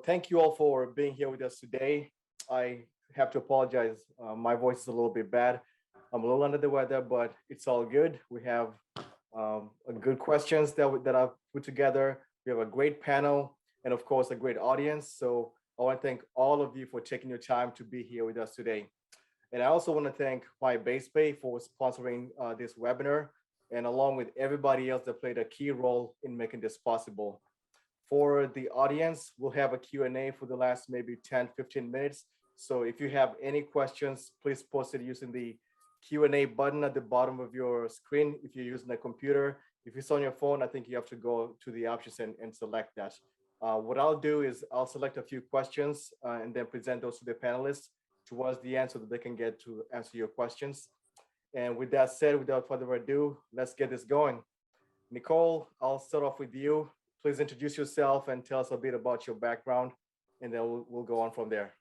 thank you all for being here with us today. I have to apologize. My voice is a little bit bad. I'm a little under the weather, but it's all good. We have good questions that I've put together. We have a great panel and of course, a great audience. So I want to thank all of you for taking your time to be here with us today. And I also want to thank myBasePay for sponsoring this webinar, and along with everybody else that played a key role in making this possible. For the audience, we'll have a Q&A for the last maybe 10, 15 minutes. So if you have any questions, please post it using the Q&A button at the bottom of your screen. If you're using a computer, if it's on your phone, I think you have to go to the options and select that. What I'll do is I'll select a few questions and then present those to the panelists towards the end so that they can get to answer your questions. And with that said, without further ado, let's get this going. Nicole, I'll start off with you. Please introduce yourself and tell us a bit about your background, and then we'll go on from there.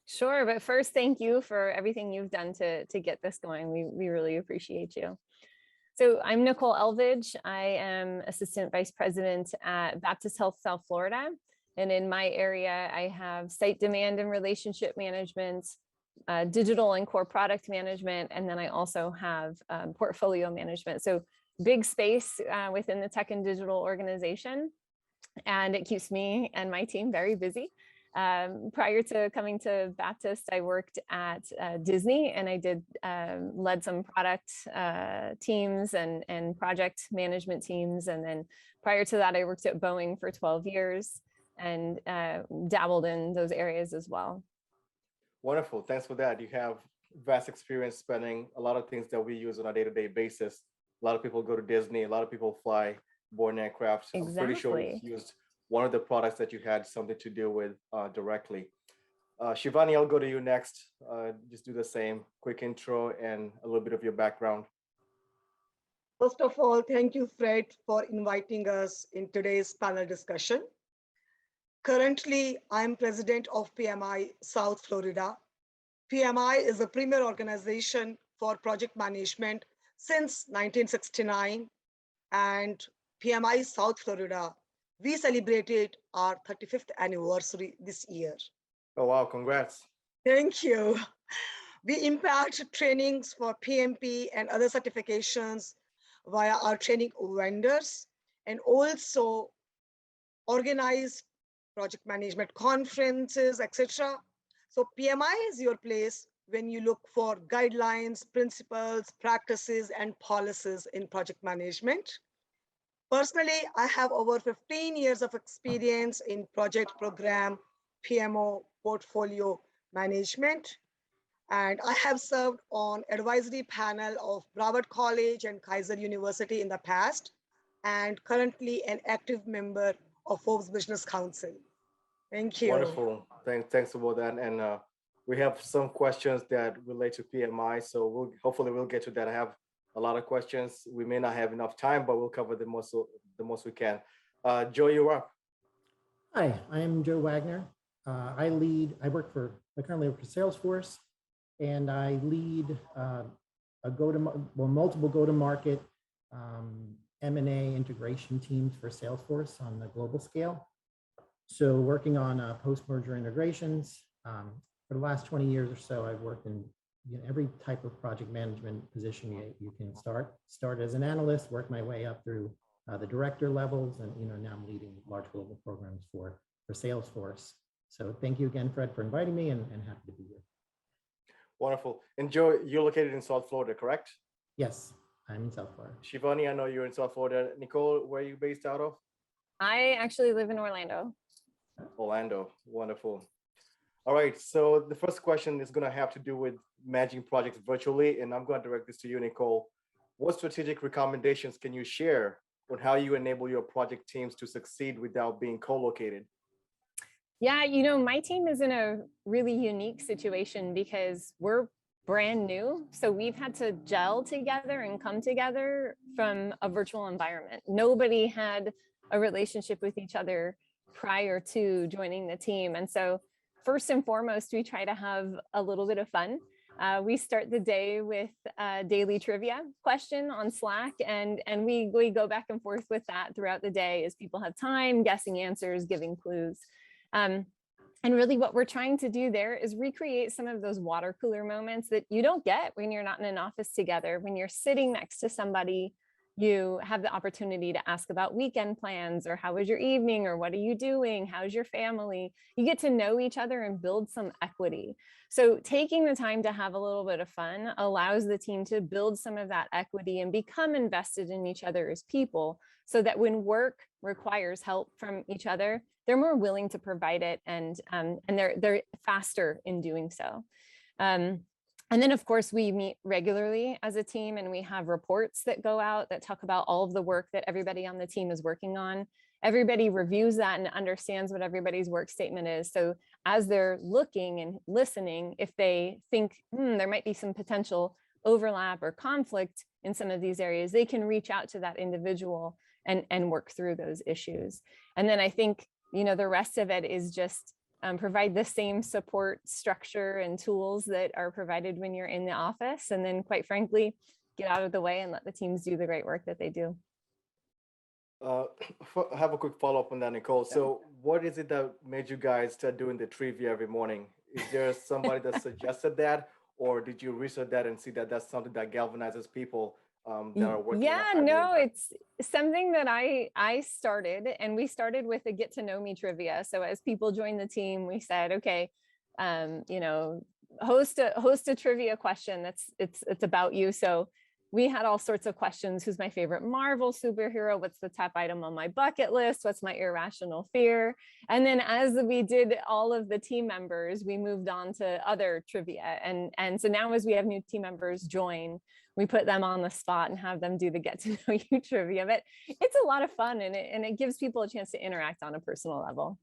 Sure, but first, thank you for everything you've done to get this going. We really appreciate you. So I'm Nicole Elvidge. I am Assistant Vice President at Baptist Health South Florida. And in my area, I have site demand and relationship management, digital and core product management, and then I also have portfolio management. So big space within the tech and digital organization. And it keeps me and my team very busy. Prior to coming to Baptist, I worked at Disney, and I led some product teams and project management teams. And then prior to that, I worked at Boeing for 12 years and dabbled in those areas as well. Wonderful. Thanks for that. You have vast experience spanning a lot of things that we use on a day-to-day basis. A lot of people go to Disney. A lot of people fly Boeing aircraft. Exactly. I'm pretty sure you used one of the products that you had something to do with directly. Shivani, I'll go to you next. Just do the same quick intro and a little bit of your background. First of all, thank you, Fred, for inviting us in today's panel discussion. Currently, I'm president of PMI South Florida. PMI is a premier organization for project management since 1969, and PMI South Florida, we celebrated our 35th anniversary this year. Oh, wow, congrats. Thank you. We impact trainings for PMP and other certifications via our training vendors, and also organize project management conferences, etc. So PMI is your place when you look for guidelines, principles, practices, and policies in project management. Personally, I have over 15 years of experience in project program, PMO, portfolio management. And I have served on advisory panel of Broward College and Kaiser University in the past, and currently an active member of Forbes Business Council. Thank you. Wonderful. Thanks about that. And we have some questions that relate to PMI. So hopefully we'll get to that. I have a lot of questions. We may not have enough time, but we'll cover the most we can. Joe, you're up. Hi, I'm Joe Wagner. I currently work for Salesforce, and I lead multiple go-to-market M&A integration teams for Salesforce on the global scale. So working on post-merger integrations. For the last 20 years or so, I've worked in every type of project management position you can start as an analyst, work my way up through the director levels, and now I'm leading large global programs for Salesforce. So thank you again, Fred, for inviting me, and happy to be here. Wonderful. And Joe, you're located in South Florida, correct? Yes, I'm in South Florida. Shivani, I know you're in South Florida. Nicole, where are you based out of? I actually live in Orlando. Orlando, wonderful. All right, so the first question is going to have to do with managing projects virtually, and I'm going to direct this to you, Nicole. What strategic recommendations can you share on how you enable your project teams to succeed without being co-located? Yeah, my team is in a really unique situation because we're brand new. So we've had to gel together and come together from a virtual environment. Nobody had a relationship with each other prior to joining the team. And so first and foremost, we try to have a little bit of fun. We start the day with a daily trivia question on Slack, and we go back and forth with that throughout the day as people have time, guessing answers, giving clues. And really what we're trying to do there is recreate some of those water cooler moments that you don't get when you're not in an office together. When you're sitting next to somebody, you have the opportunity to ask about weekend plans, or how was your evening, or what are you doing? How's your family? You get to know each other and build some equity. So taking the time to have a little bit of fun allows the team to build some of that equity and become invested in each other as people, so that when work requires help from each other, they're more willing to provide it, and they're faster in doing so. And then, of course, we meet regularly as a team, and we have reports that go out that talk about all of the work that everybody on the team is working on. Everybody reviews that and understands what everybody's work statement is. So as they're looking and listening, if they think there might be some potential overlap or conflict in some of these areas, they can reach out to that individual and work through those issues. And then I think, the rest of it is just provide the same support structure and tools that are provided when you're in the office. And then, quite frankly, get out of the way and let the teams do the great work that they do. I have a quick follow-up on that, Nicole. So what is it that made you guys start doing the trivia every morning? Is there somebody that suggested that, or did you research that and see that that's something that galvanizes people that are working? Yeah, no, it's something that I started, and we started with a get to know me trivia. So as people joined the team, we said, okay, host a trivia question it's about you. So we had all sorts of questions. Who's my favorite Marvel superhero? What's the top item on my bucket list? What's my irrational fear? And then as we did all of the team members, we moved on to other trivia. And so now as we have new team members join, we put them on the spot and have them do the get to know you trivia. But it's a lot of fun, and it gives people a chance to interact on a personal level.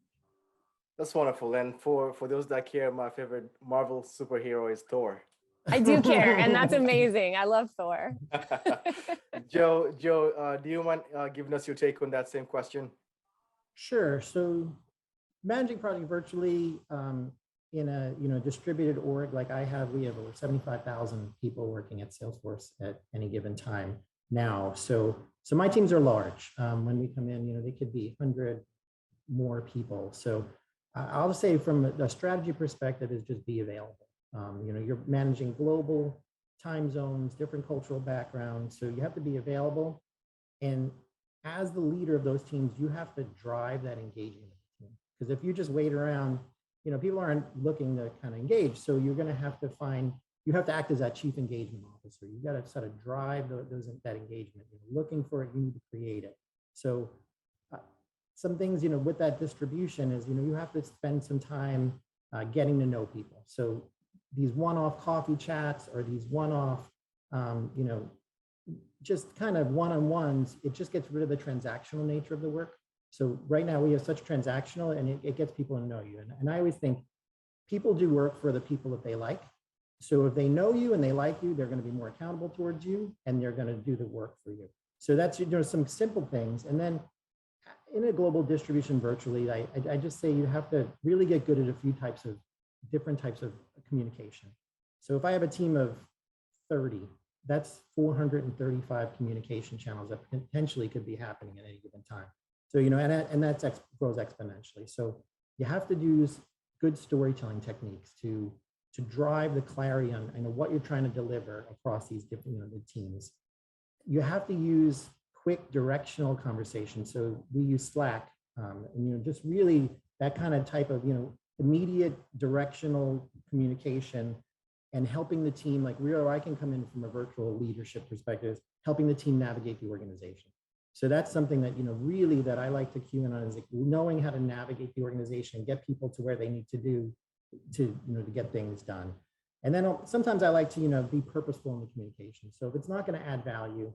That's wonderful. And for those that care, my favorite Marvel superhero is Thor. I do care, and that's amazing. I love Thor. Joe, do you mind giving us your take on that same question? Sure. So managing project virtually in a distributed org like I have, we have over 75,000 people working at Salesforce at any given time now. So my teams are large. When we come in, they could be 100 more people. So I'll say from a strategy perspective is just be available. You're managing global time zones, different cultural backgrounds. So you have to be available. And as the leader of those teams, you have to drive that engagement of the team. Because if you just wait around, people aren't looking to kind of engage. So you're going to have to act as that chief engagement officer. You got to sort of drive that engagement. You're looking for it, you need to create it. So some things, with that distribution is, you have to spend some time getting to know people. So these one-off coffee chats or these one-off, just kind of one-on-ones, it just gets rid of the transactional nature of the work. So right now we have such transactional, and it gets people to know you. And I always think people do work for the people that they like. So if they know you and they like you, they're going to be more accountable towards you, and they're going to do the work for you. So that's, some simple things. And then in a global distribution virtually, I just say you have to really get good at a few different types of communication. So if I have a team of 30, that's 435 communication channels that potentially could be happening at any given time. So, and that grows exponentially. So you have to use good storytelling techniques to drive the clarity on what you're trying to deliver across these different the teams. You have to use quick directional conversations. So we use Slack, and just really that kind of type of immediate directional communication, and helping the team, like I can come in from a virtual leadership perspective, helping the team navigate the organization. So that's something that, really that I like to cue in on, is like knowing how to navigate the organization and get people to where they need to do to get things done. And then sometimes I like to, be purposeful in the communication. So if it's not going to add value,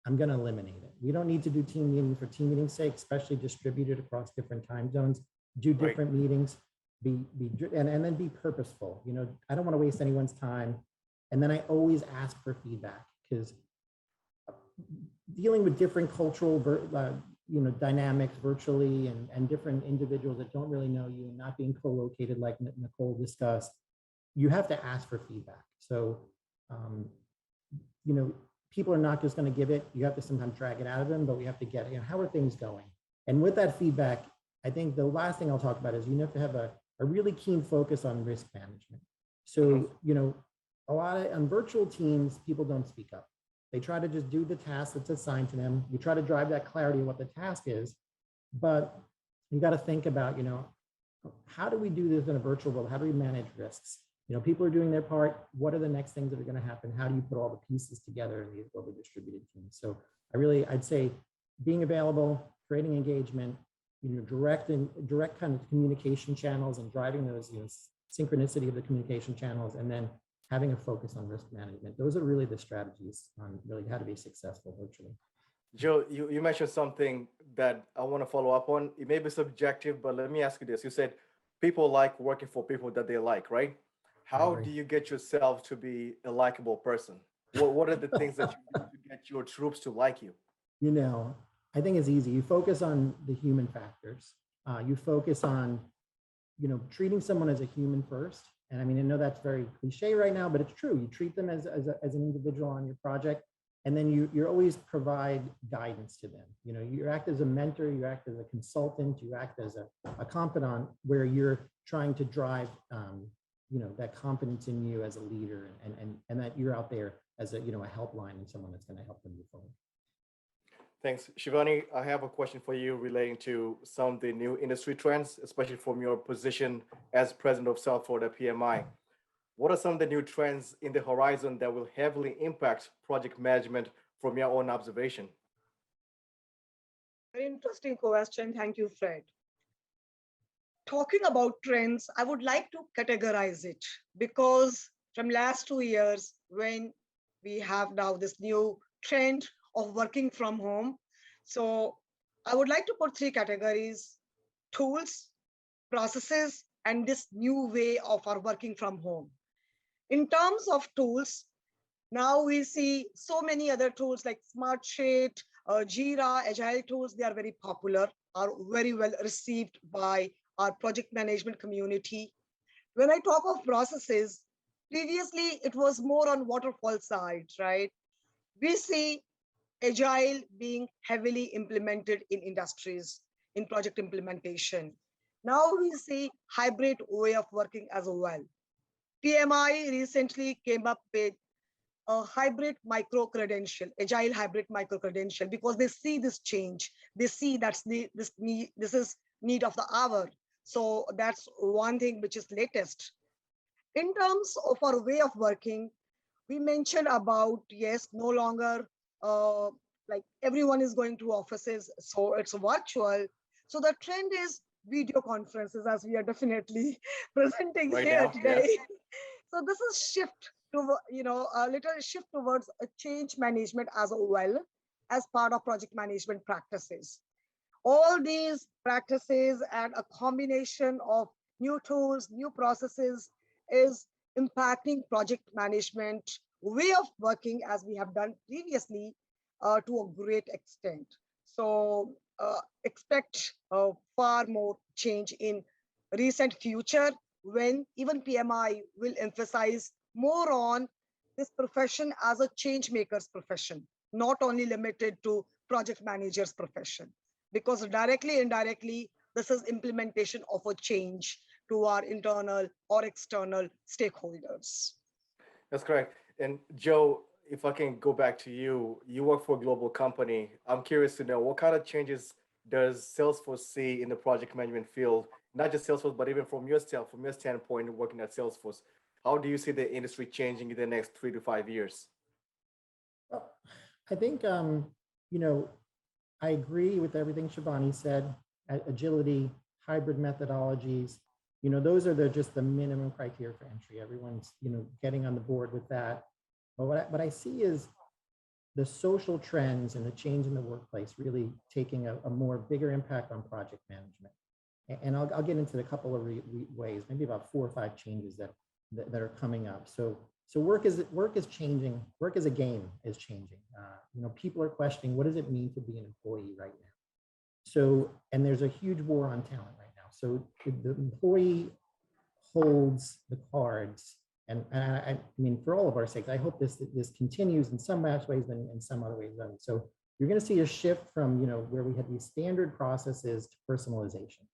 I'm going to eliminate it. We don't need to do team meetings for team meetings' sake, especially distributed across different time zones. Do different meetings. And then be purposeful. I don't want to waste anyone's time. And then I always ask for feedback, because dealing with different cultural dynamics virtually, and different individuals that don't really know you, and not being co-located like Nicole discussed, you have to ask for feedback. So people are not just going to give it. You have to sometimes drag it out of them, but we have to get, how are things going? And with that feedback, I think the last thing I'll talk about is you have to have a a really keen focus on risk management. So, you know, a lot of on virtual teams, people don't speak up. They try to just do the task that's assigned to them. You try to drive that clarity of what the task is, but you got to think about, you know, how do we do this in a virtual world? How do we manage risks? You know, people are doing their part. What are the next things that are going to happen? How do you put all the pieces together in these globally distributed teams? So I'd say being available, creating engagement, you know, direct kind of communication channels and driving those, you know, synchronicity of the communication channels, and then having a focus on risk management. Those are really the strategies on really how to be successful virtually. Joe, you mentioned something that I want to follow up on. It may be subjective, but let me ask you this. You said people like working for people that they like, right? How do you get yourself to be a likable person? What are the things that you do to get your troops to like you? You know, I think it's easy. You focus on the human factors. You focus on, you know, treating someone as a human first. And I mean, I know that's very cliche right now, but it's true. You treat them as an individual on your project, and then you always provide guidance to them. You know, you act as a mentor, you act as a consultant, you act as a confidant, where you're trying to drive, you know, that confidence in you as a leader, and that you're out there as a, you know, a helpline and someone that's going to help them move forward. Thanks. Shivani, I have a question for you relating to some of the new industry trends, especially from your position as president of Salesforce at PMI. What are some of the new trends in the horizon that will heavily impact project management from your own observation? Very interesting question. Thank you, Fred. Talking about trends, I would like to categorize it, because from last 2 years, when we have now this new trend of working from home. So I would like to put 3 categories: tools, processes, and this new way of our working from home. In terms of tools, now we see so many other tools like Smartsheet, Jira, Agile tools. They are very popular, are very well received by our project management community. When I talk of processes, previously it was more on waterfall side, right? We see Agile being heavily implemented in industries, in project implementation. Now we see hybrid way of working as well. PMI recently came up with a hybrid micro-credential, Agile hybrid micro-credential, because they see this change. They see that's this is need of the hour. So that's one thing which is latest. In terms of our way of working, we mentioned about, yes, no longer like everyone is going to offices, so it's virtual. So the trend is video conferences, as we are definitely presenting right here now, today. Yes. So this is shift to, you know, a little shift towards a change management as well as part of project management practices. All these practices and a combination of new tools, new processes is impacting project management way of working as we have done previously to a great extent. So expect far more change in recent future, when even PMI will emphasize more on this profession as a change maker's profession, not only limited to project manager's profession, because directly, indirectly, this is implementation of a change to our internal or external stakeholders. That's correct. And Joe, if I can go back to you, you work for a global company. I'm curious to know, what kind of changes does Salesforce see in the project management field? Not just Salesforce, but even from your standpoint, working at Salesforce. How do you see the industry changing in the next 3 to 5 years? Well, I think, you know, I agree with everything Shivani said. Agility, hybrid methodologies, you know, those are just the minimum criteria for entry. Everyone's, you know, getting on the board with that. But what I see is the social trends and the change in the workplace really taking a more bigger impact on project management. And I'll get into a couple of ways, maybe about 4 or 5 changes that are coming up. So work is changing. Work as a game is changing. You know, people are questioning, what does it mean to be an employee right now? So, and there's a huge war on talent right now. So the employee holds the cards. And I mean, for all of our sakes, I hope this continues in some ways and in some other ways. So you're going to see a shift from, you know, where we had these standard processes to personalization.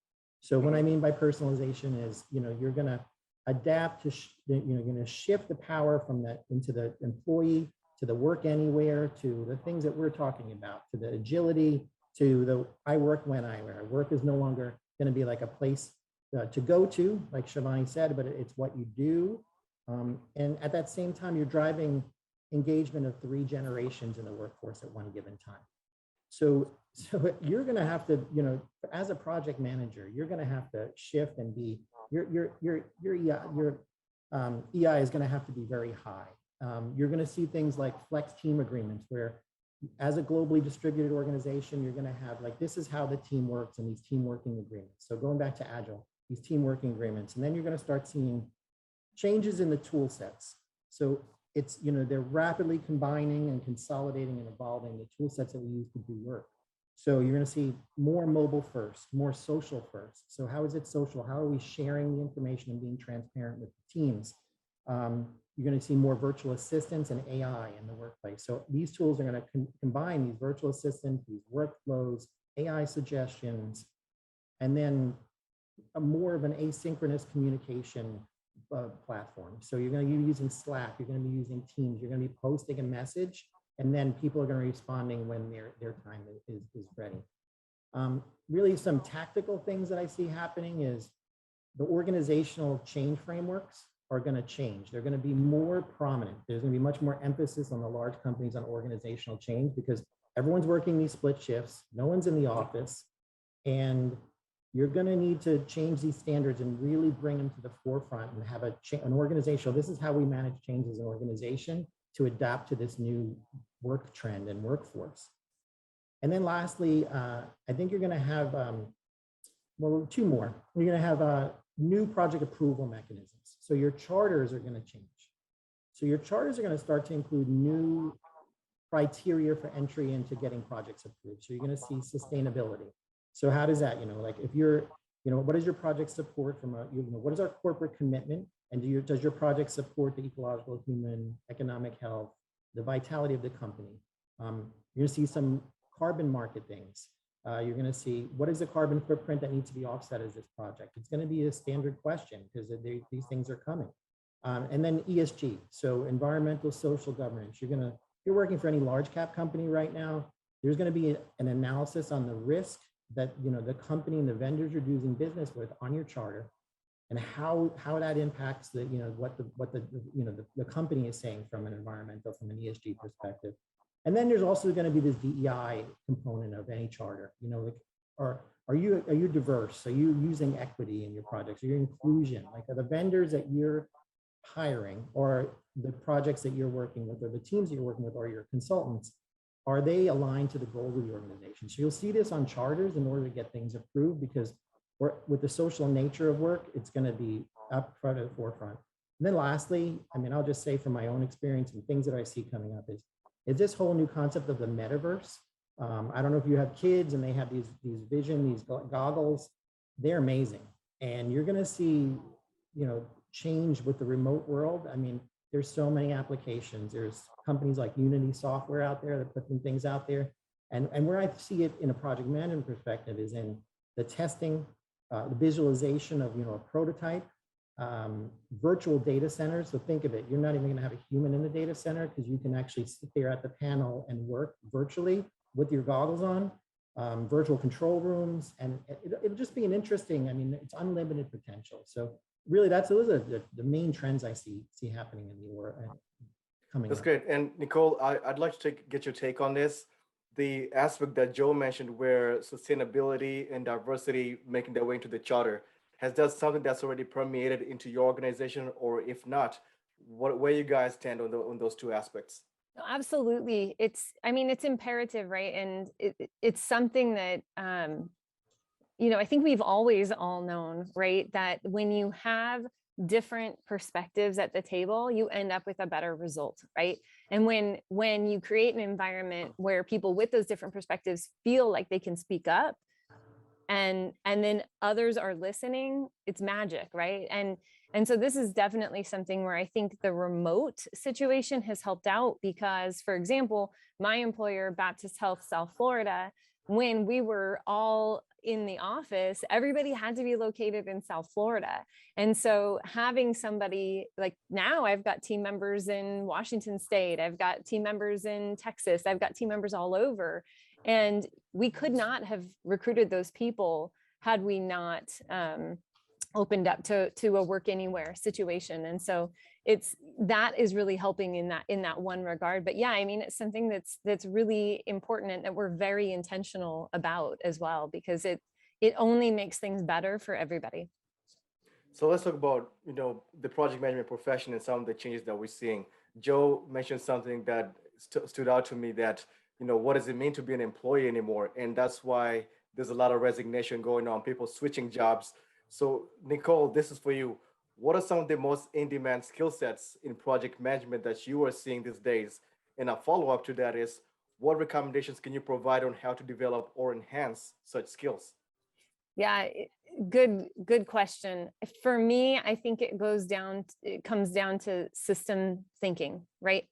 So what I mean by personalization is, you're going to adapt to, you're going to shift the power from that into the employee, to the work anywhere, to the things that we're talking about, to the agility, to the I work when I wear. Work is no longer going to be like a place to go to, like Shivani said, but it's what you do. And at that same time, you're driving engagement of 3 generations in the workforce at one given time. So you're going to have to, as a project manager, you're going to have to shift and be your EI is going to have to be very high. You're going to see things like flex team agreements, where as a globally distributed organization, you're going to have like, this is how the team works, and these team working agreements. So going back to Agile, these team working agreements, and then you're going to start seeing changes in the tool sets. So it's, they're rapidly combining and consolidating and evolving the tool sets that we use to do work. So you're going to see more mobile first, more social first. So how is it social? How are we sharing the information and being transparent with the teams? You're going to see more virtual assistants and AI in the workplace. So these tools are going to combine these virtual assistants, these workflows, AI suggestions, and then more of an asynchronous communication platform. So you're going to be using Slack, you're going to be using Teams, you're going to be posting a message, and then people are going to be responding when their time is ready. Really some tactical things that I see happening is the organizational change frameworks are going to change. They're going to be more prominent. There's going to be much more emphasis on the large companies on organizational change, because everyone's working these split shifts, no one's in the office, and you're going to need to change these standards and really bring them to the forefront and have an organizational, this is how we manage change as an organization to adapt to this new work trend and workforce. And then lastly, I think you're going to have, well, 2 more. You're going to have new project approval mechanisms. So your charters are going to change. So your charters are going to start to include new criteria for entry into getting projects approved. So you're going to see sustainability. So how does that, like if you're, what is your project support from what is our corporate commitment? And does your project support the ecological, human, economic health, the vitality of the company? You're going to see some carbon market things. You're going to see what is the carbon footprint that needs to be offset as this project. It's going to be a standard question because these things are coming. And then ESG, so environmental, social governance. If you're working for any large cap company right now, there's going to be an analysis on the risk that the company and the vendors you're doing business with on your charter, and how that impacts what the company is saying from an environmental, from an ESG perspective. And then there's also going to be this DEI component of any charter. Are you diverse? Are you using equity in your projects? Are you inclusion? Like, are the vendors that you're hiring, or the projects that you're working with, or the teams that you're working with, or your consultants, are they aligned to the goals of the organization? So you'll see this on charters in order to get things approved, because with the social nature of work, it's going to be up front at the forefront. And then lastly, I'll just say from my own experience and things that I see coming up is this whole new concept of the metaverse. I don't know if you have kids and they have these vision, these goggles, they're amazing. And you're going to see, change with the remote world. There's so many applications. There's companies like Unity Software out there that put things out there. And where I see it in a project management perspective is in the testing, the visualization of, a prototype, virtual data centers. So think of it, you're not even going to have a human in the data center, because you can actually sit there at the panel and work virtually with your goggles on, virtual control rooms. And it'll just be an interesting, it's unlimited potential. So really, those are the main trends I see happening in the world coming. That's great. And Nicole, I'd like to get your take on this. The aspect that Joe mentioned, where sustainability and diversity making their way into the charter, has that something that's already permeated into your organization, or if not, where you guys stand on those 2 aspects? Absolutely. It's imperative, right? And it's something that, I think we've always all known, right? That when you have different perspectives at the table, you end up with a better result, right? And when you create an environment where people with those different perspectives feel like they can speak up, and then others are listening, it's magic, right? And so this is definitely something where I think the remote situation has helped out, because, for example, my employer, Baptist Health South Florida, when we were all in the office, everybody had to be located in South Florida. And so having somebody like now, I've got team members in Washington State, I've got team members in Texas, I've got team members all over. And we could not have recruited those people had we not opened up to a work anywhere situation. And so that is really helping in that one regard. But yeah, I mean, it's something that's really important and that we're very intentional about as well, because it only makes things better for everybody. So let's talk about, the project management profession and some of the changes that we're seeing. Joe mentioned something that stood out to me, that, what does it mean to be an employee anymore? And that's why there's a lot of resignation going on, people switching jobs. So Nicole, this is for you. What are some of the most in-demand skill sets in project management that you are seeing these days? And a follow-up to that is, what recommendations can you provide on how to develop or enhance such skills? Yeah, good question. For me, I think it comes down to system thinking, right?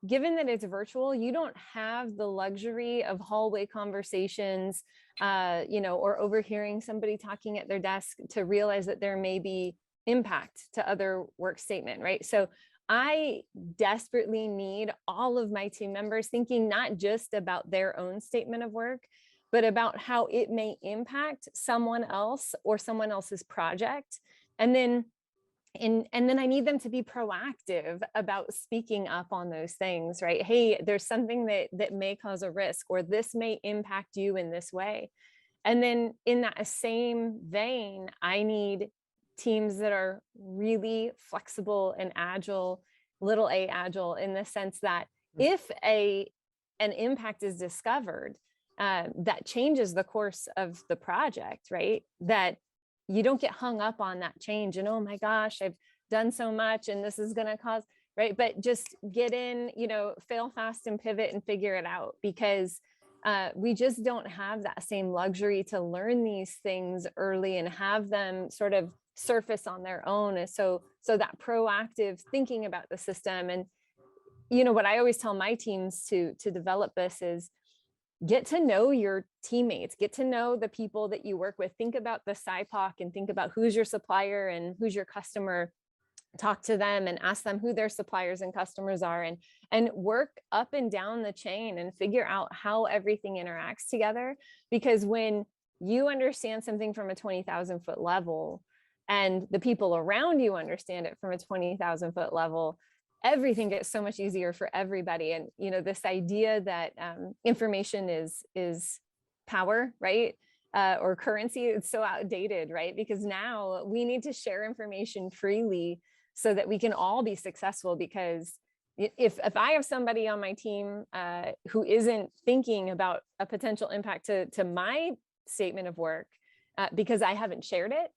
Given that it's virtual, you don't have the luxury of hallway conversations, or overhearing somebody talking at their desk to realize that there may be impact to other work statement, right? So I desperately need all of my team members thinking not just about their own statement of work, but about how it may impact someone else or someone else's project. And then I need them to be proactive about speaking up on those things, right? Hey, there's something that may cause a risk, or this may impact you in this way. And then in that same vein, I need teams that are really flexible and agile, little a agile, in the sense that if an impact is discovered, that changes the course of the project, right? That you don't get hung up on that change and, oh my gosh, I've done so much and this is going to cause, right? But just get in, fail fast and pivot and figure it out, because we just don't have that same luxury to learn these things early and have them sort of surface on their own. And so that proactive thinking about the system. And, what I always tell my teams to develop this is, get to know your teammates, get to know the people that you work with. Think about the SIPOC and think about who's your supplier and who's your customer. Talk to them and ask them who their suppliers and customers are, and work up and down the chain and figure out how everything interacts together. Because when you understand something from a 20,000 foot level and the people around you understand it from a 20,000 foot level, everything gets so much easier for everybody. And, this idea that information is power, right? Or currency, it's so outdated, right? Because now we need to share information freely so that we can all be successful. Because if I have somebody on my team who isn't thinking about a potential impact to my statement of work because I haven't shared it,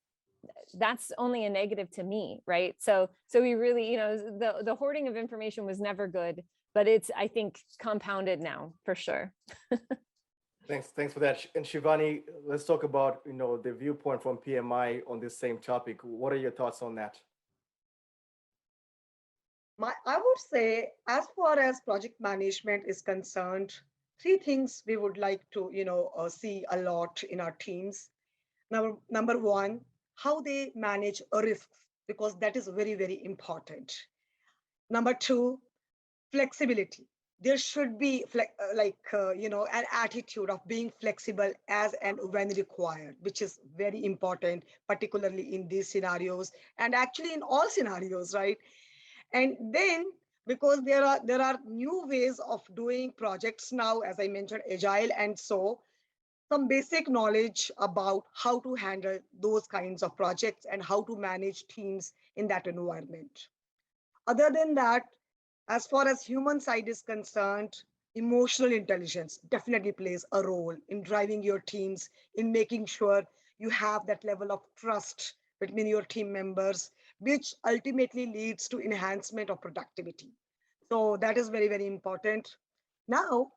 that's only a negative to me, right? So we really, the hoarding of information was never good, but it's, I think, compounded now for sure. Thanks for that. And Shivani, let's talk about, the viewpoint from PMI on this same topic. What are your thoughts on that? I would say, as far as project management is concerned, three things we would like to, see a lot in our teams. Number one, how they manage risks, because that is very, very important. Number two, flexibility. There should be an attitude of being flexible as and when required, which is very important, particularly in these scenarios and actually in all scenarios, right? And then, because there are new ways of doing projects now, as I mentioned, agile, and so some basic knowledge about how to handle those kinds of projects and how to manage teams in that environment. Other than that, as far as human side is concerned, emotional intelligence definitely plays a role in driving your teams, in making sure you have that level of trust between your team members, which ultimately leads to enhancement of productivity. So that is very, very important. Now,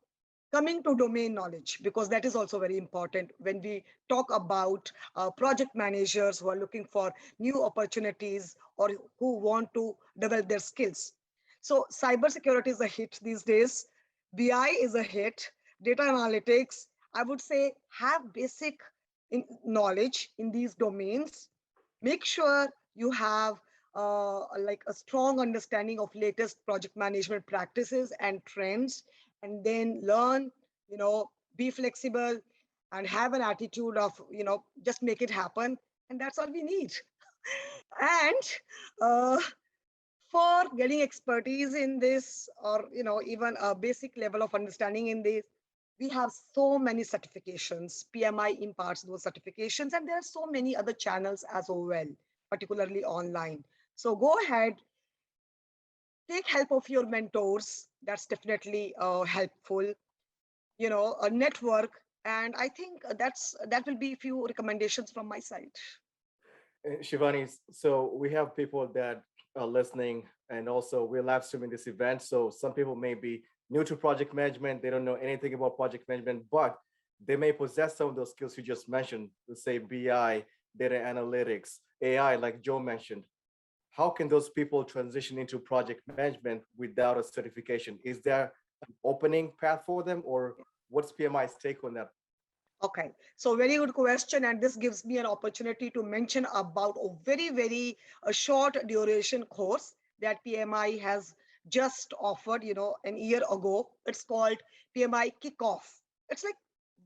coming to domain knowledge, because that is also very important when we talk about project managers who are looking for new opportunities or who want to develop their skills. So cybersecurity is a hit these days. BI is a hit. Data analytics, I would say have basic knowledge in these domains. Make sure you have like a strong understanding of latest project management practices and trends, and then learn, be flexible and have an attitude of, just make it happen. And that's all we need. And uh, for getting expertise in this, or even a basic level of understanding in this, we have so many certifications. PMI imparts those certifications, and there are so many other channels as well, particularly online. So go ahead, take help of your mentors. That's definitely helpful. A network, and I think that will be a few recommendations from my side. Shivani, so we have people that are listening, and also we're live streaming this event. So some people may be new to project management, they don't know anything about project management, but they may possess some of those skills you just mentioned, let's say BI, data analytics, AI, like Joe mentioned. How can those people transition into project management without a certification? Is there an opening path for them, or what's PMI's take on that? Okay, so very good question, and this gives me an opportunity to mention about a very a short duration course that PMI has just offered, an year ago. It's called PMI Kickoff. It's like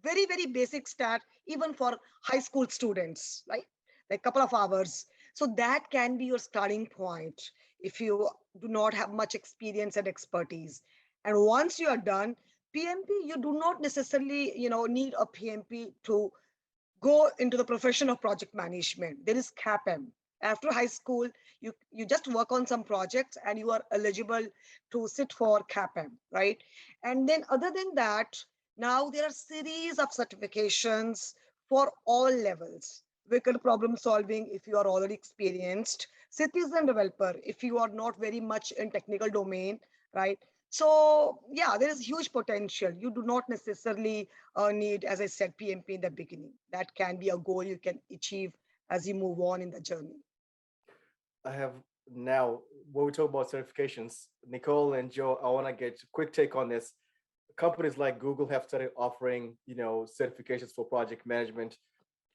very basic start, even for high school students, right? Like couple of hours. So that can be your starting point if you do not have much experience and expertise. And once you are done, PMP, you do not necessarily, need a PMP to go into the profession of project management. There is CAPM. After high school, you just work on some projects and you are eligible to sit for CAPM, right? And then other than that, now there are series of certifications for all levels. Vehicle problem solving, if you are already experienced. Citizen developer, if you are not very much in technical domain, right? So yeah, there is huge potential. You do not necessarily need, as I said, PMP in the beginning. That can be a goal you can achieve as you move on in the journey. I have now, when we talk about certifications, Nicole and Joe, I want to get a quick take on this. Companies like Google have started offering, certifications for project management.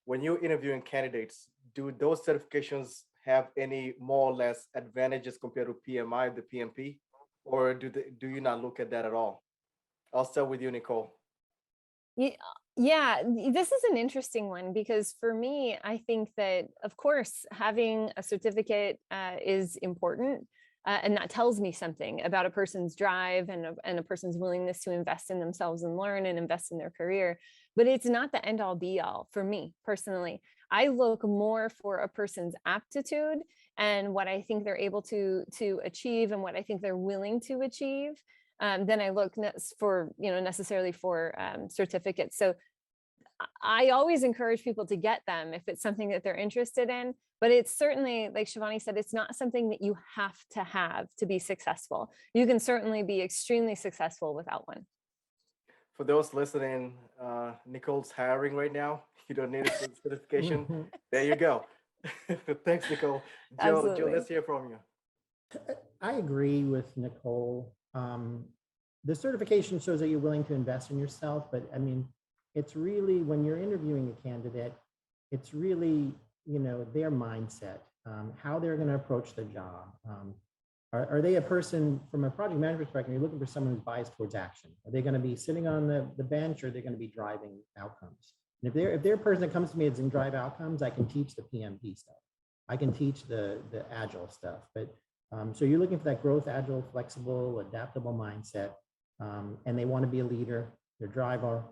When you're interviewing candidates, do those certifications have any more or less advantages compared to PMI, the PMP, or do you not look at that at all? I'll start with you, Nicole. Yeah, this is an interesting one because for me, I think that, of course, having a certificate is important. And that tells me something about a person's drive and a person's willingness to invest in themselves and learn and invest in their career. But it's not the end all be all for me personally. I look more for a person's aptitude and what I think they're able to achieve and what I think they're willing to achieve. Than I look for, necessarily for certificates. So I always encourage people to get them if it's something that they're interested in, but it's certainly, like Shivani said, it's not something that you have to be successful. You can certainly be extremely successful without one. For those listening, Nicole's hiring right now. You don't need a certification. There you go. Thanks, Nicole. Joe, let's hear from you. I agree with Nicole. The certification shows that you're willing to invest in yourself, but I mean, it's really, when you're interviewing a candidate, it's really, their mindset, how they're going to approach the job. Are they a person, from a project management perspective, you're looking for someone who's biased towards action? Are they going to be sitting on the bench, or are they going to be driving outcomes? And if they're a person that comes to me that's going to drive outcomes, I can teach the PMP stuff. I can teach the agile stuff. But so you're looking for that growth, agile, flexible, adaptable mindset, and they want to be a leader, they're a driver.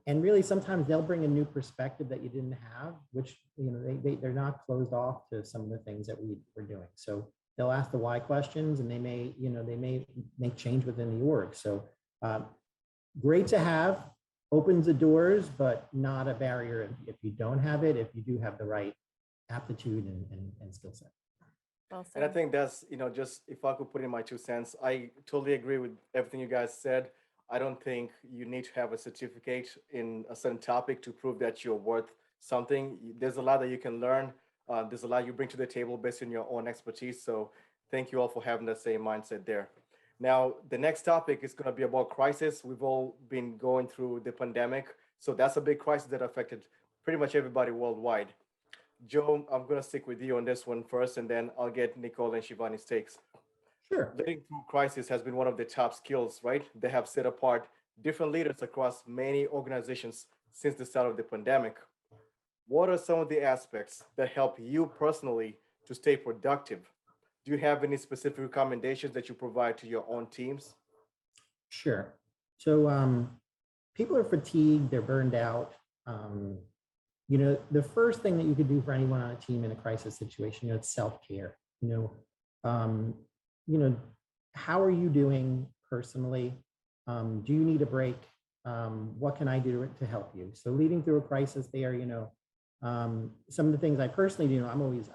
And really, sometimes they'll bring a new perspective that you didn't have, which, they're not closed off to some of the things that we're doing. So they'll ask the why questions, and they may make change within the org. So great to have, opens the doors, but not a barrier if you don't have it, if you do have the right aptitude and skill set. Awesome. And I think that's, just if I could put in my 2 cents, I totally agree with everything you guys said. I don't think you need to have a certificate in a certain topic to prove that you're worth something. There's a lot that you can learn. There's a lot you bring to the table based on your own expertise. So thank you all for having the same mindset there. Now, the next topic is going to be about crisis. We've all been going through the pandemic. So that's a big crisis that affected pretty much everybody worldwide. Joe, I'm going to stick with you on this one first, and then I'll get Nicole and Shivani's takes. Sure. Leading through crisis has been one of the top skills, right? They have set apart different leaders across many organizations since the start of the pandemic. What are some of the aspects that help you personally to stay productive? Do you have any specific recommendations that you provide to your own teams? Sure. So people are fatigued, they're burned out. You know, the first thing that you could do for anyone on a team in a crisis situation, you know, it's self-care. You know, how are you doing personally? Do you need a break? What can I do to help you? So leading through a crisis there, you know, some of the things I personally do, I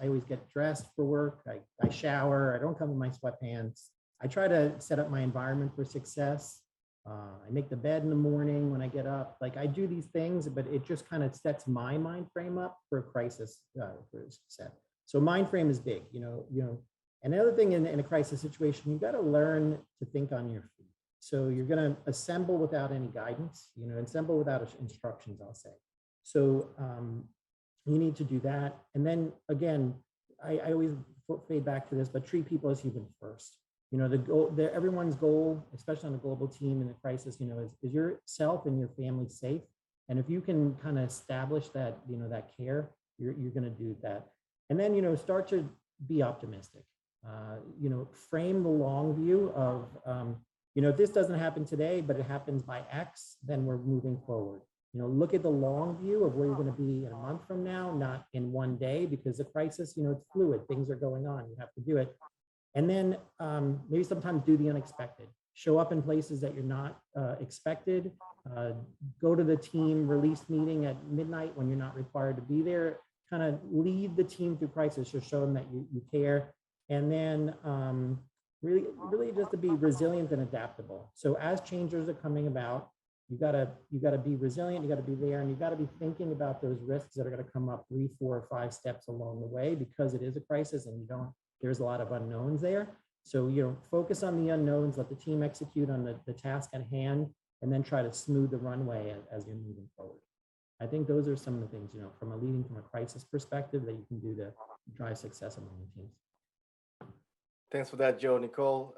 always get dressed for work. I shower, I don't come in my sweatpants. I try to set up my environment for success. I make the bed in the morning when I get up. Like I do these things, but it just kind of sets my mind frame up for a crisis for success. So mind frame is big, you know. And the other thing in a crisis situation, you've got to learn to think on your feet. So you're going to assemble without any guidance, you know, assemble without instructions, I'll say. So you need to do that. And then again, I always fade back to this, but treat people as human first. You know, the goal, everyone's goal, especially on a global team in a crisis, you know, is yourself and your family safe. And if you can kind of establish that, you know, that care, you're going to do that. And then, you know, start to be optimistic. You know, frame the long view of, you know, if this doesn't happen today, but it happens by X, then we're moving forward. You know, look at the long view of where you're going to be in a month from now, not in one day, because the crisis, you know, it's fluid. Things are going on. You have to do it. And then maybe sometimes do the unexpected. Show up in places that you're not expected. Go to the team release meeting at midnight when you're not required to be there. Kind of lead the team through crisis to show them that you care. And then really just to be resilient and adaptable. So as changes are coming about, you gotta be resilient, you gotta be there, and you gotta be thinking about those risks that are gonna come up 3, 4, or 5 steps along the way, because it is a crisis and there's a lot of unknowns there. So, you know, focus on the unknowns, let the team execute on the task at hand, and then try to smooth the runway as you're moving forward. I think those are some of the things, you know, from a crisis perspective that you can do to drive success among the teams. Thanks for that, Joe. Nicole,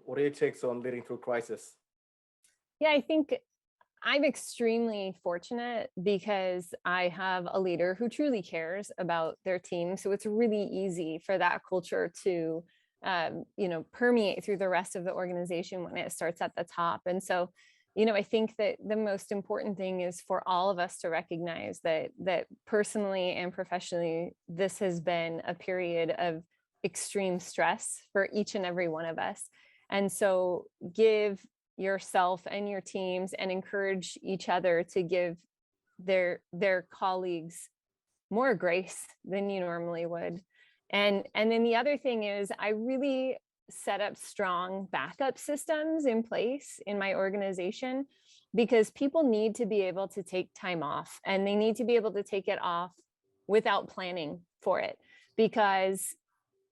what are your takes on leading through crisis? Yeah, I think I'm extremely fortunate because I have a leader who truly cares about their team. So it's really easy for that culture to, you know, permeate through the rest of the organization when it starts at the top. And so, you know, I think that the most important thing is for all of us to recognize that personally and professionally, this has been a period of extreme stress for each and every one of us. And so give yourself and your teams and encourage each other to give their colleagues more grace than you normally would. And then the other thing is I really set up strong backup systems in place in my organization, because people need to be able to take time off, and they need to be able to take it off without planning for it, because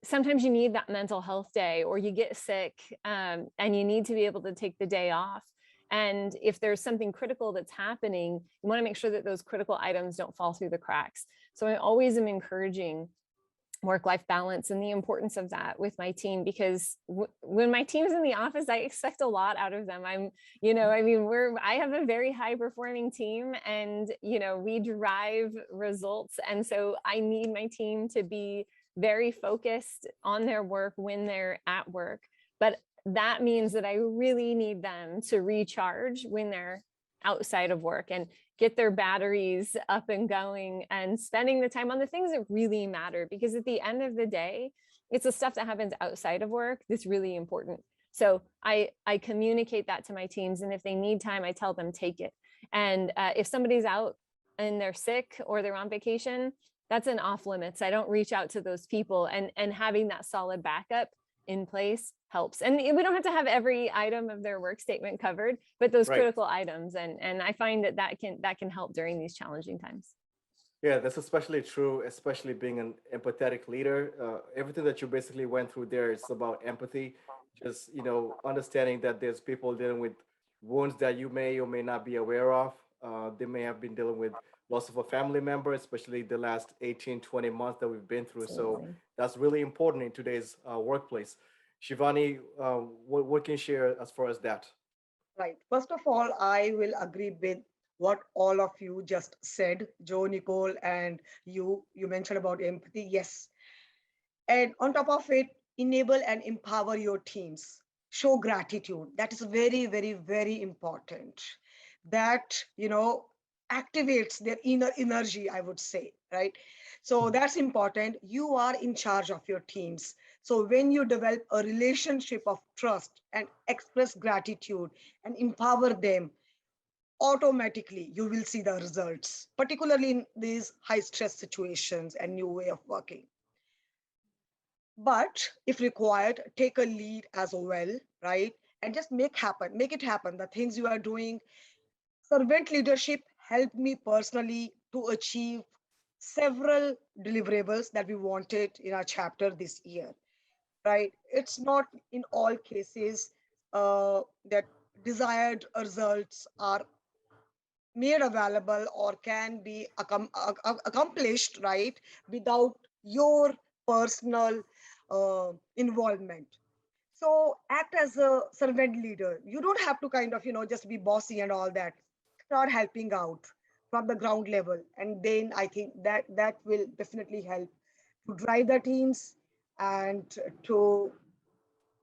sometimes you need that mental health day, or you get sick and you need to be able to take the day off. And if there's something critical that's happening, you want to make sure that those critical items don't fall through the cracks. So I always am encouraging work-life balance and the importance of that with my team, because when my team's in the office, I expect a lot out of them. I have a very high performing team, and, you know, we drive results. And so I need my team to be very focused on their work when they're at work. But that means that I really need them to recharge when they're outside of work and get their batteries up and going and spending the time on the things that really matter. Because at the end of the day, it's the stuff that happens outside of work that's really important. So I communicate that to my teams. And if they need time, I tell them, take it. And if somebody's out and they're sick or they're on vacation, that's an off limits. I don't reach out to those people, and having that solid backup in place helps. And we don't have to have every item of their work statement covered, but those critical items. And I find that can help during these challenging times. Yeah, that's especially true, especially being an empathetic leader. Everything that you basically went through there is about empathy. Just, you know, understanding that there's people dealing with wounds that you may or may not be aware of. they may have been dealing with loss of a family member, especially the last 18, 20 months that we've been through. So Absolutely. that's really important in today's workplace. Shivani, what can you share as far as that? Right. First of all, I will agree with what all of you just said, Joe, Nicole, and you. You mentioned about empathy. Yes. And on top of it, enable and empower your teams. Show gratitude. That is very, very, very important. That, activates their inner energy, I would say, right? So that's important. You are in charge of your teams. So when you develop a relationship of trust and express gratitude and empower them, automatically you will see the results, particularly in these high stress situations and new way of working. But if required, take a lead as well, right? And just make it happen. The things you are doing, servant leadership helped me personally to achieve several deliverables that we wanted in our chapter this year, right? It's not in all cases that desired results are made available or can be accomplished, right, without your personal involvement. So act as a servant leader. You don't have to kind of, just be bossy and all that. Start helping out from the ground level. And then I think that will definitely help to drive the teams and to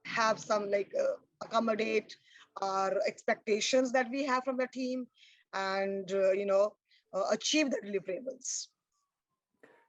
have some like accommodate our expectations that we have from the team and, achieve the deliverables.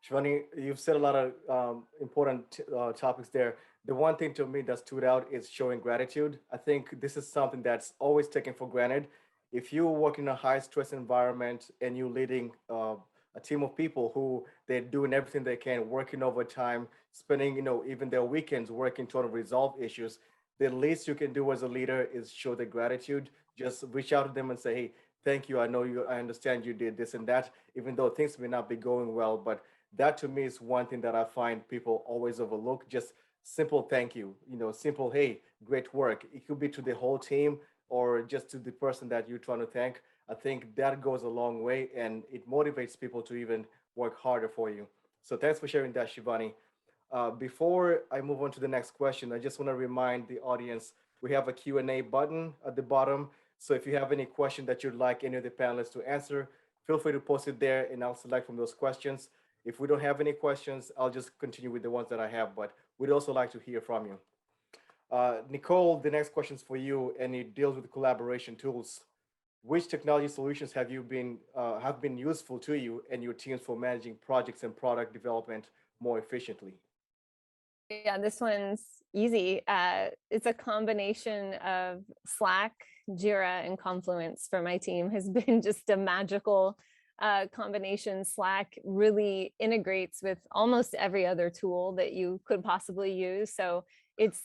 Shivani, you've said a lot of important topics there. The one thing to me that stood out is showing gratitude. I think this is something that's always taken for granted. If you work in a high stress environment and you're leading a team of people who they're doing everything they can, working overtime, spending even their weekends working to resolve issues, the least you can do as a leader is show the gratitude. Just reach out to them and say, "Hey, thank you. I know you. I understand you did this and that, even though things may not be going well, but." That to me is one thing that I find people always overlook. Just simple thank you, simple, hey, great work. It could be to the whole team or just to the person that you're trying to thank. I think that goes a long way and it motivates people to even work harder for you. So thanks for sharing that, Shivani. Before I move on to the next question, I just want to remind the audience we have a Q&A button at the bottom. So if you have any question that you'd like any of the panelists to answer, feel free to post it there and I'll select from those questions. If we don't have any questions, I'll just continue with the ones that I have, but we'd also like to hear from you. Nicole, the next question is for you, and it deals with collaboration tools. Which technology solutions have been useful to you and your teams for managing projects and product development more efficiently? Yeah, this one's easy. It's a combination of Slack, Jira, and Confluence for my team has been just a magical combination. Slack really integrates with almost every other tool that you could possibly use. So it's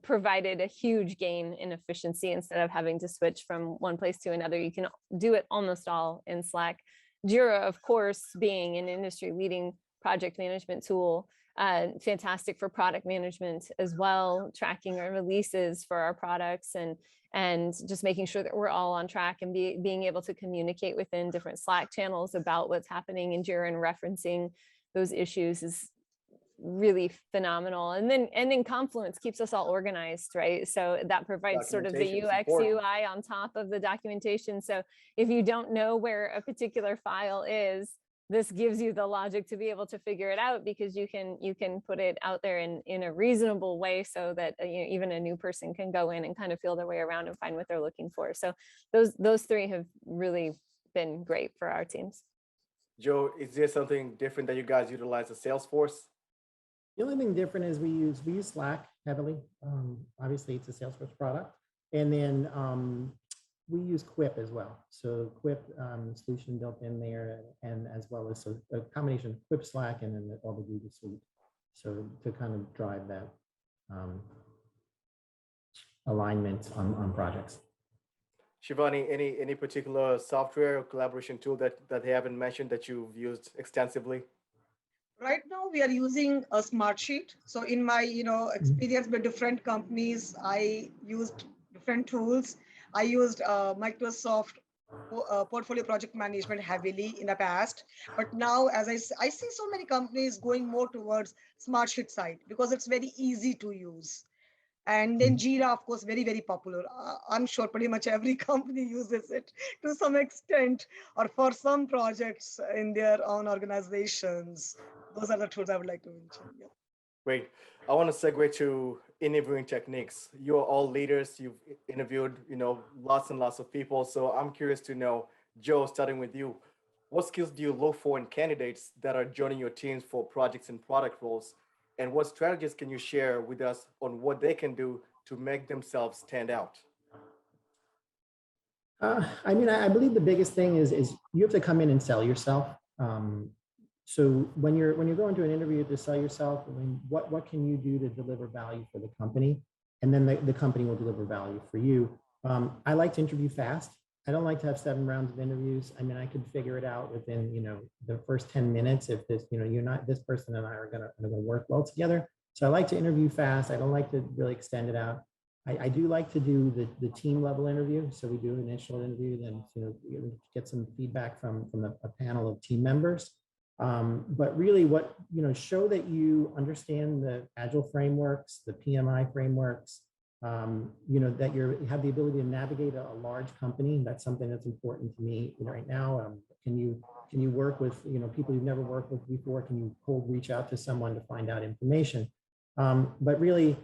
provided a huge gain in efficiency. Instead of having to switch from one place to another, you can do it almost all in Slack. Jira, of course, being an industry leading project management tool, fantastic for product management as well, tracking our releases for our products and just making sure that we're all on track and being able to communicate within different Slack channels about what's happening in Jira and referencing those issues is really phenomenal. And then Confluence keeps us all organized, right? So that provides sort of the UX UI on top of the documentation. So if you don't know where a particular file is, this gives you the logic to be able to figure it out, because you can put it out there in a reasonable way so that even a new person can go in and kind of feel their way around and find what they're looking for. So those three have really been great for our teams. Joe, is there something different that you guys utilize at Salesforce? The only thing different is we use Slack heavily. Obviously, it's a Salesforce product, and then we use Quip as well. So Quip solution built in there, and as well as a combination of Quip, Slack, and then all the Google Suite. So to kind of drive that alignment on projects. Shivani, any particular software or collaboration tool that they haven't mentioned that you've used extensively? Right now, we are using a Smartsheet. So in my experience with different companies, I used different tools. I used Microsoft portfolio project management heavily in the past, but now as I see so many companies going more towards Smartsheet side because it's very easy to use. And then Jira, of course, very, very popular. I'm sure pretty much every company uses it to some extent or for some projects in their own organizations. Those are the tools I would like to mention. Yeah. Great. I want to segue to interviewing techniques. You're all leaders. You've interviewed, lots and lots of people. So I'm curious to know, Joe, starting with you, what skills do you look for in candidates that are joining your teams for projects and product roles? And what strategies can you share with us on what they can do to make themselves stand out? I mean, I believe the biggest thing is you have to come in and sell yourself. So when you're going to an interview to sell yourself, I mean, what can you do to deliver value for the company? And then the company will deliver value for you. I like to interview fast. I don't like to have 7 rounds of interviews. I mean, I could figure it out within, the first 10 minutes if this, this person and I are gonna work well together. So I like to interview fast. I don't like to really extend it out. I do like to do the team level interview. So we do an initial interview, then get some feedback from a panel of team members. But really show that you understand the agile frameworks, the PMI frameworks, that you have the ability to navigate a large company. That's something that's important to me right now. Can you work with people you've never worked with before? Can you cold reach out to someone to find out information? But really,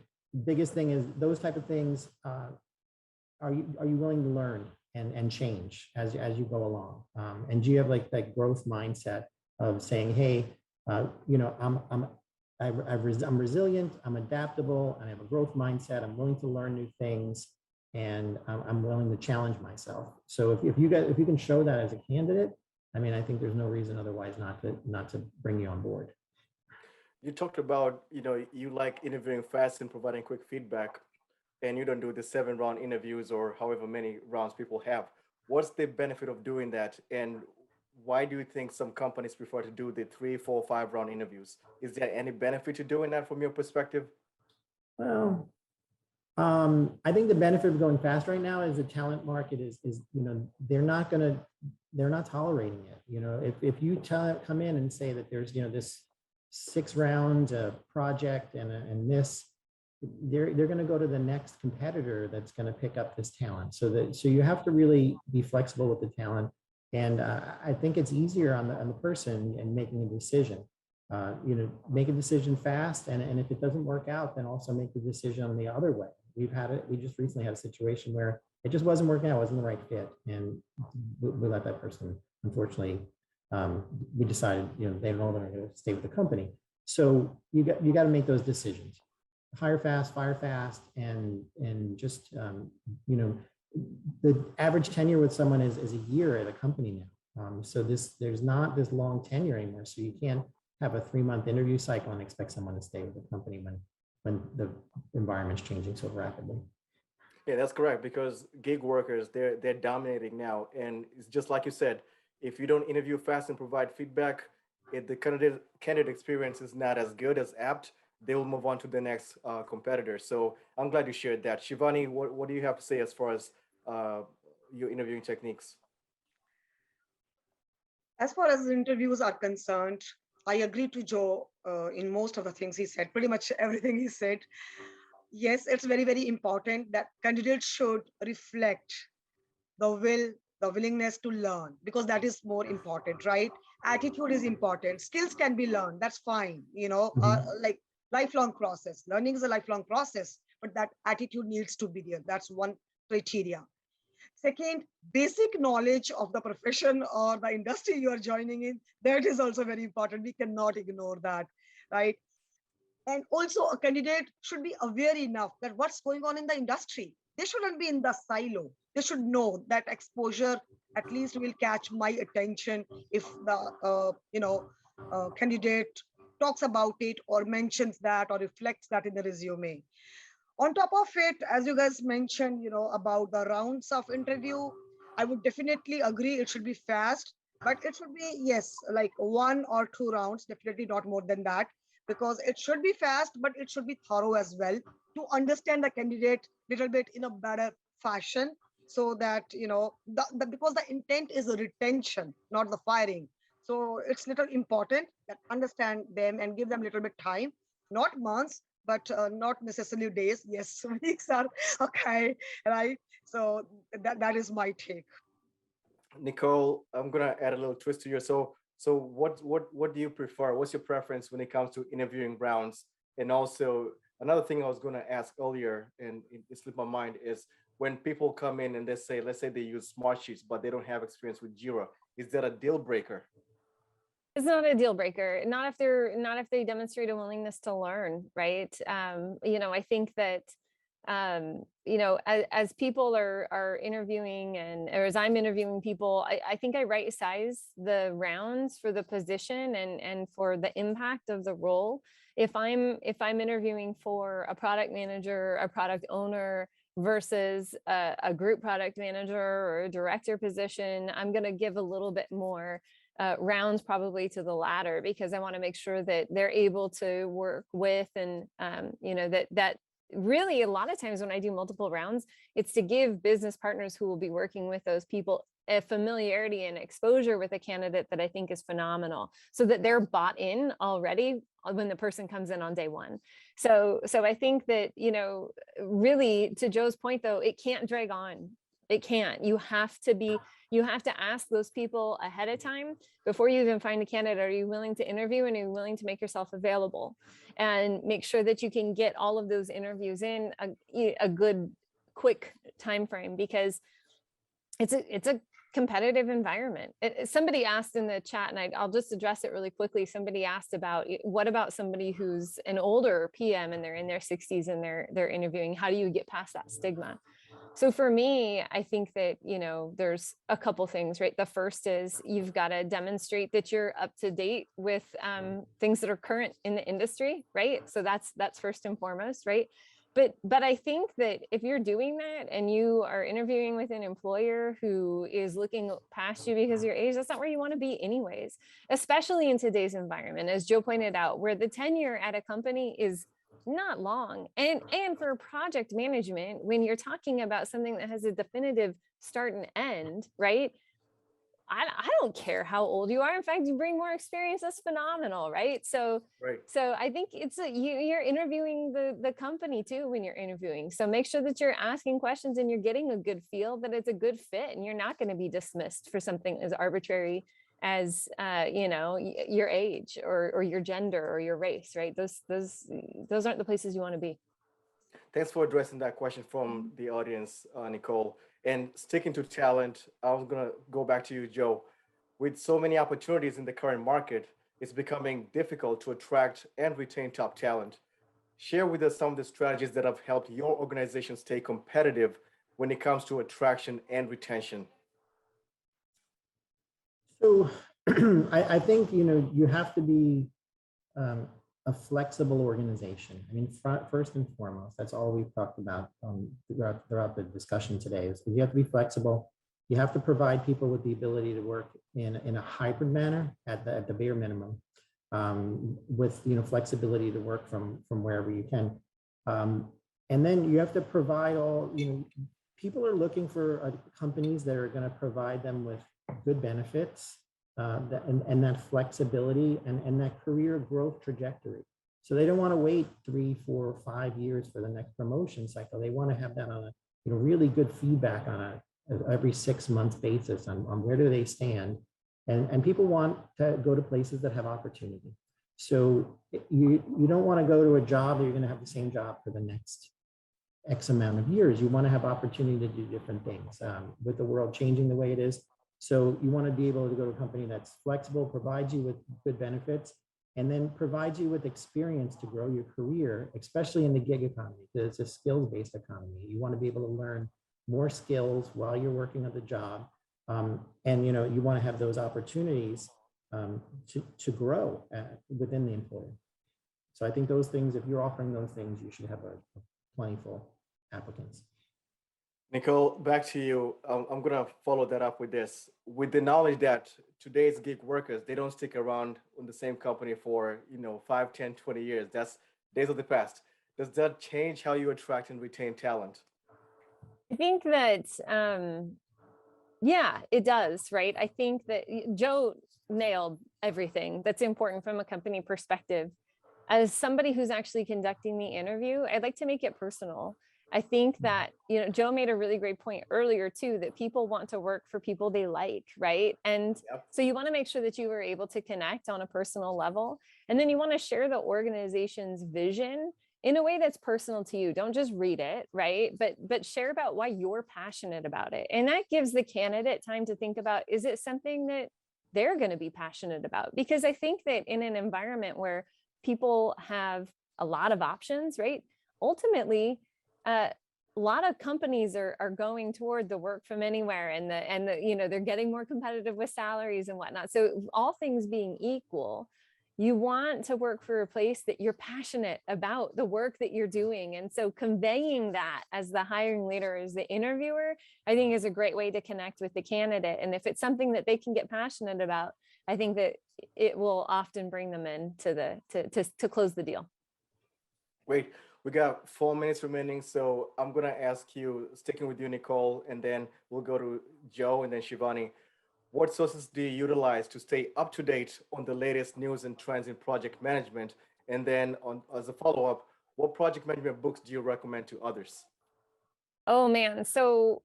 biggest thing is those type of things. Are you willing to learn and change as you go along? And do you have like that growth mindset of saying, hey, I'm resilient, I'm adaptable, and I have a growth mindset. I'm willing to learn new things, and I'm willing to challenge myself. So if you can show that as a candidate, I mean, I think there's no reason otherwise not to bring you on board. You talked about, you like interviewing fast and providing quick feedback, and you don't do the 7-round interviews or however many rounds people have. What's the benefit of doing that? And why do you think some companies prefer to do the 3, 4, 5-round interviews? Is there any benefit to doing that from your perspective? Well, I think the benefit of going fast right now is the talent market is they're not tolerating it. If you come in and say that there's this 6-round project and this, they're going to go to the next competitor that's going to pick up this talent. So you have to really be flexible with the talent. And I think it's easier on the person and making a decision. Make a decision fast, and if it doesn't work out, then also make the decision the other way. We just recently had a situation where it just wasn't working out, wasn't the right fit, and we let that person, unfortunately, we decided they're no longer going to stay with the company. So you got to make those decisions. Hire fast, fire fast, and just the average tenure with someone is a year at a company now. So there's not this long tenure anymore. So you can't have a 3-month interview cycle and expect someone to stay with the company when the environment's changing so rapidly. Yeah, that's correct, because gig workers, they're dominating now. And it's just like you said, if you don't interview fast and provide feedback, if the candidate experience is not as good as apt, they will move on to the next competitor. So I'm glad you shared that. Shivani, what do you have to say as far as your interviewing techniques? As far as interviews are concerned, I agree to Joe in most of the things he said, pretty much everything he said. Yes, it's very, very important that candidates should reflect the willingness to learn, because that is more important, right? Attitude is important. Skills can be learned. That's fine. Like lifelong process. Learning is a lifelong process, but that attitude needs to be there. That's one criteria. Second, basic knowledge of the profession or the industry you are joining in, that is also very important. We cannot ignore that, right? And also a candidate should be aware enough that what's going on in the industry. They shouldn't be in the silo. They should know that exposure at least will catch my attention if the candidate talks about it or mentions that or reflects that in the resume. On top of it, as you guys mentioned, about the rounds of interview, I would definitely agree it should be fast, but it should be, yes, like 1 or 2 rounds, definitely not more than that, because it should be fast, but it should be thorough as well to understand the candidate a little bit in a better fashion so that, because the intent is the retention, not the firing. So it's little important that understand them and give them a little bit time, not months, but not necessarily days. Yes, weeks are okay, right? So that is my take. Nicole, I'm gonna add a little twist to you. So what do you prefer? What's your preference when it comes to interviewing rounds? And also another thing I was gonna ask earlier, and it slipped my mind, is when people come in and they say, let's say they use Smartsheets, but they don't have experience with Jira, is that a deal breaker? It's not a deal breaker, not if they demonstrate a willingness to learn, right? I think that as people are interviewing or as I'm interviewing people, I think I right size the rounds for the position and for the impact of the role. If I'm interviewing for a product manager, a product owner versus a group product manager or a director position, I'm going to give a little bit more rounds probably to the latter, because I want to make sure that they're able to work with and that really a lot of times when I do multiple rounds, it's to give business partners who will be working with those people a familiarity and exposure with a candidate that I think is phenomenal, so that they're bought in already when the person comes in on day one. So I think that, really to Joe's point though, it can't drag on. It can't. You have to ask those people ahead of time before you even find a candidate. Are you willing to interview, and are you willing to make yourself available, and make sure that you can get all of those interviews in a good quick time frame, because it's a competitive environment. Somebody asked in the chat, and I'll just address it really quickly. Somebody asked about, what about somebody who's an older PM and they're in their 60s and they're interviewing? How do you get past that stigma? So for me, I think that, there's a couple things, right? The first is you've got to demonstrate that you're up to date with things that are current in the industry, right? So that's first and foremost, right? But I think that if you're doing that and you are interviewing with an employer who is looking past you because of your age, that's not where you want to be anyways, especially in today's environment, as Joe pointed out, where the tenure at a company is not long. And for project management, when you're talking about something that has a definitive start and end, right? I don't care how old you are. In fact, you bring more experience, that's phenomenal, right? So Right. so I think you're interviewing the company too when you're interviewing. So make sure that you're asking questions and you're getting a good feel that it's a good fit, and you're not going to be dismissed for something as arbitrary as your age or your gender or your race, right? Those aren't the places you want to be. Thanks for addressing that question from the audience, Nicole. And sticking to talent, I was gonna go back to you, Joe. With so many opportunities in the current market, it's becoming difficult to attract and retain top talent. Share with us some of the strategies that have helped your organization stay competitive when it comes to attraction and retention. So I think, you have to be a flexible organization. I mean, first and foremost, that's all we've talked about throughout the discussion today, is you have to be flexible. You have to provide people with the ability to work in a hybrid manner at the bare minimum, with flexibility to work from wherever you can. And then you have to provide people are looking for companies that are going to provide them with good benefits, and that flexibility and that career growth trajectory. So they don't want to wait 3, 4, 5 years for the next promotion cycle. They want to have that on a really good feedback on every 6 months basis on where do they stand. And people want to go to places that have opportunity. So you don't want to go to a job that you're going to have the same job for the next X amount of years. You want to have opportunity to do different things with the world changing the way it is. So you want to be able to go to a company that's flexible, provides you with good benefits, and then provides you with experience to grow your career, especially in the gig economy. It's a skills-based economy. You want to be able to learn more skills while you're working on the job. And you want to have those opportunities to grow within the employer. So I think those things, if you're offering those things, you should have a plentiful applicants. Nicole, back to you. I'm going to follow that up with this. With the knowledge that today's gig workers, they don't stick around in the same company for, 5, 10, 20 years. That's days of the past. Does that change how you attract and retain talent? I think that, yeah, it does, right? I think that Joe nailed everything that's important from a company perspective. As somebody who's actually conducting the interview, I'd like to make it personal. I think that, Joe made a really great point earlier too, that people want to work for people they like, right? And Yep. so you want to make sure that you are able to connect on a personal level. And then you want to share the organization's vision in a way that's personal to you. Don't just read it, right? But share about why you're passionate about it. And that gives the candidate time to think about, is it something that they're going to be passionate about? Because I think that in an environment where people have a lot of options, right? Ultimately, a lot of companies are going toward the work from anywhere, and they're getting more competitive with salaries and whatnot. So all things being equal, you want to work for a place that you're passionate about the work that you're doing. And so conveying that as the hiring leader, as the interviewer, I think is a great way to connect with the candidate. And if it's something that they can get passionate about, I think that it will often bring them in to close the deal. Great. We got 4 minutes remaining, so I'm gonna ask you, sticking with you, Nicole, and then we'll go to Joe and then Shivani. What sources do you utilize to stay up to date on the latest news and trends in project management? And then, as a follow-up, what project management books do you recommend to others? Oh man, so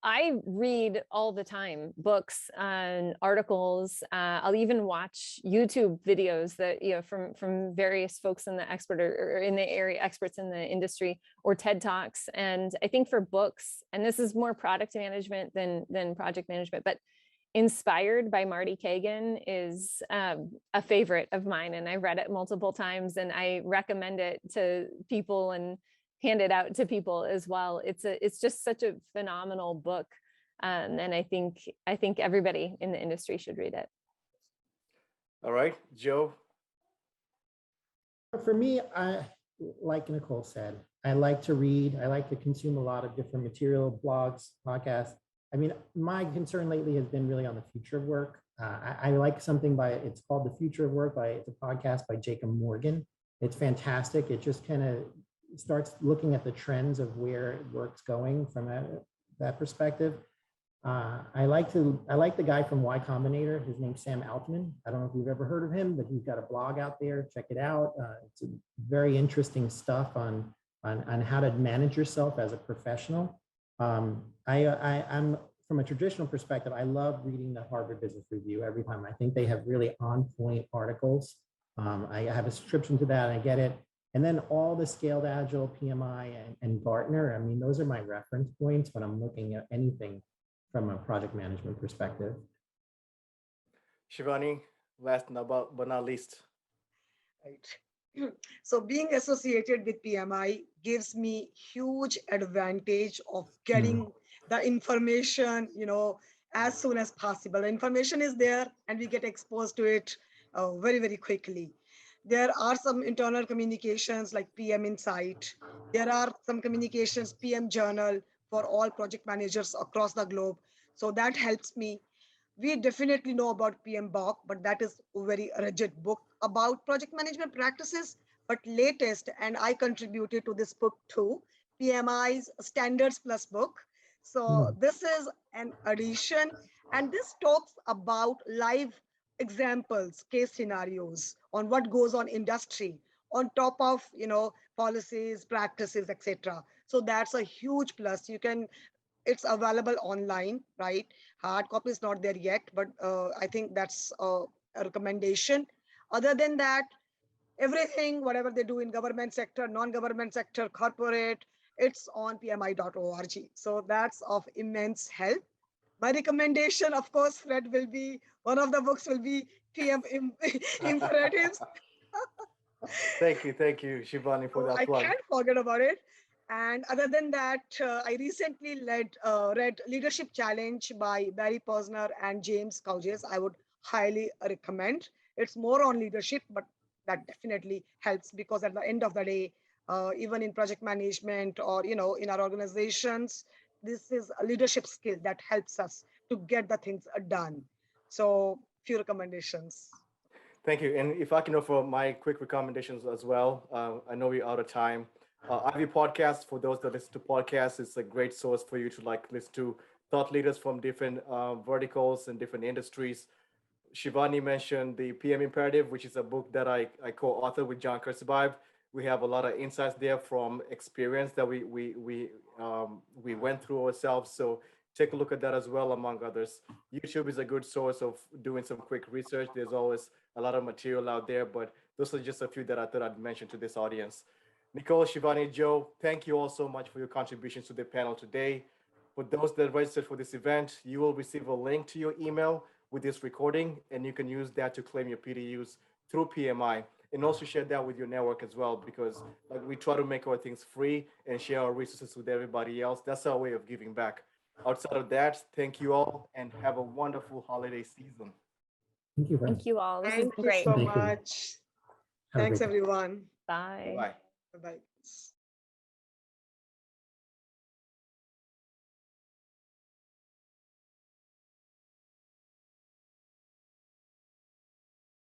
I read all the time, books and articles. I'll even watch YouTube videos that, from various folks in the expert or in the area, experts in the industry, or TED Talks. And I think for books, and this is more product management than project management, but Inspired by Marty Kagan is a favorite of mine, and I've read it multiple times, and I recommend it to people and hand it out to people as well. It's just such a phenomenal book, and I think everybody in the industry should read it. All right, Joe. For me, like Nicole said, I like to read. I like to consume a lot of different material, blogs, podcasts. I mean, my concern lately has been really on the future of work. I like something it's called The Future of Work it's a podcast by Jacob Morgan. It's fantastic. It just kind of starts looking at the trends of where work's going from that perspective. I like the guy from Y Combinator. His name's Sam Altman. I don't know if you've ever heard of him, but he's got a blog out there. Check it out. It's very interesting stuff on how to manage yourself as a professional. I'm from a traditional perspective, I love reading the Harvard Business Review every time. I think they have really on-point articles. I have a subscription to that, I get it. And then all the Scaled Agile, PMI, and Gartner, I mean, those are my reference points when I'm looking at anything from a project management perspective. Shivani, last but not least. Right. So being associated with PMI gives me huge advantage of getting the information, as soon as possible. The information is there and we get exposed to it very, very quickly. There are some internal communications like PM Insight. There are some communications, PM Journal for all project managers across the globe. So that helps me. We definitely know about PMBOK, but that is a very rigid book about project management practices. But latest, and I contributed to this book too, PMI's Standards Plus book. So this is an addition, and this talks about live examples, case scenarios on what goes on industry, on top of policies, practices, etc. So that's a huge plus. It's available online, right? Hard copy is not there yet, but I think that's a recommendation. Other than that, everything, whatever they do in government sector, non-government sector, corporate, it's on pmi.org. So that's of immense help. My recommendation, of course, Fred, will be, one of the books will be PM Imperatives. Thank you, Shivani, for that plug. I can't forget about it. And other than that, I recently read Leadership Challenge by Barry Posner and James Couches. I would highly recommend. It's more on leadership, but that definitely helps, because at the end of the day, even in project management or in our organizations, this is a leadership skill that helps us to get the things done. So few recommendations. Thank you. And if I can offer my quick recommendations as well, I know we're out of time. Ivy Podcast, for those that listen to podcasts, it's a great source for you to like listen to thought leaders from different verticals and different industries. Shivani mentioned the PM Imperative, which is a book that I co-authored with John Kursabayev. We have a lot of insights there from experience that we went through ourselves. So take a look at that as well, among others. YouTube is a good source of doing some quick research. There's always a lot of material out there, but those are just a few that I thought I'd mention to this audience. Nicole, Shivani, Joe, thank you all so much for your contributions to the panel today. For those that registered for this event, you will receive a link to your email with this recording, and you can use that to claim your PDUs through PMI, and also share that with your network as well, because like we try to make our things free and share our resources with everybody else. That's our way of giving back. Outside of that, thank you all and have a wonderful holiday season. Thank you. Thank you all. This has Thank been you great. so Thank you. much. Have a Thanks, great day. everyone. Bye. Bye. Bye-bye.